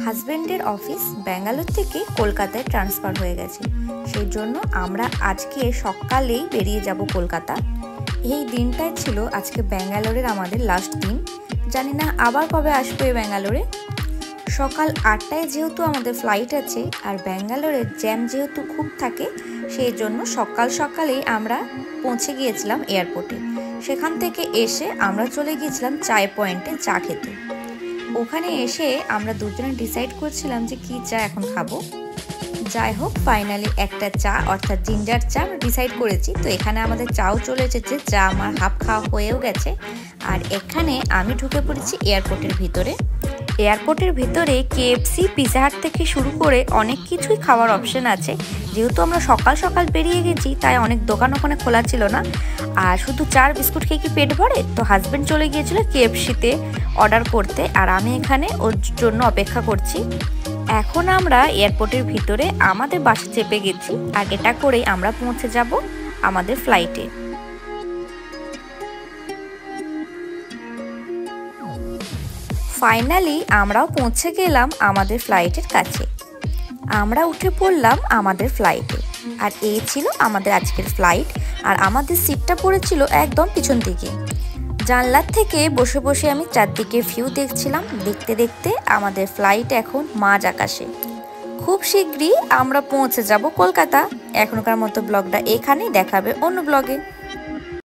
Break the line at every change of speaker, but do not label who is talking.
হাজবেন্ডের অফিস ব্যাঙ্গালোর থেকে কলকাতায় ট্রান্সফার হয়ে গেছে, সেই জন্য আমরা আজকে সকালেই বেরিয়ে যাব কলকাতা। এই দিনটাই ছিল আজকে ব্যাঙ্গালোরের আমাদের লাস্ট দিন। জানি না আবার কবে আসবো এই ব্যাঙ্গালোরে। সকাল 8টায় যেহেতু আমাদের ফ্লাইট আছে আর ব্যাঙ্গালোরের জ্যাম যেহেতু খুব থাকে, সেই জন্য সকালেই আমরা পৌঁছে গিয়েছিলাম এয়ারপোর্টে। সেখান থেকে এসে আমরা চলে গিয়েছিলাম চায় পয়েন্টে চা খেতে। ওখানে এসে আমরা দুজনে ডিসাইড করছিলাম যে কি চা এখন খাবো। যাই হোক, ফাইনালি একটা চা অর্থাৎ জিঞ্জার চা ডিসাইড করেছি। তো এখানে আমাদের চাও চলে এসেছে, চা আমার হাফ খাওয়া হয়েও গেছে। আর এখানে আমি ঢুকে পড়েছি এয়ারপোর্টের ভিতরে। এয়ারপোর্টের ভিতরে কেএফসি, পিৎজা হাট থেকে শুরু করে অনেক কিছুই খাওয়ার অপশন আছে। যেহেতু আমরা সকাল বেরিয়ে গেছি, তাই অনেক দোকান ওখানে খোলা ছিল না। আর শুধু চার বিস্কুট খেয়ে কি পেট ভরে? তো হাজব্যান্ড চলে গিয়েছিল কেএফসিতে অর্ডার করতে, আর আমি এখানে ওর জন্য অপেক্ষা করছি। এখন আমরা এয়ারপোর্টের ভিতরে আমাদের বাসে চেপে গেছি, আর এটা করেই আমরা পৌঁছে যাব আমাদের ফ্লাইটে। ফাইনালি আমরাও পৌঁছে গেলাম আমাদের ফ্লাইটের কাছে। আমরা উঠে পড়লাম আমাদের ফ্লাইটে, আর এই ছিল আমাদের আজকের ফ্লাইট। আর আমাদের সিটটা পড়েছিল একদম পিছন দিকে। জানলার থেকে বসে বসে আমি চারদিকে ভিউ দেখছিলাম। দেখতে দেখতে আমাদের ফ্লাইট এখন মাঝ আকাশে। খুব শীঘ্রই আমরা পৌঁছে যাব কলকাতা। এখনকার মতো ব্লগটা এখানেই, দেখাবে অন্য ব্লগে।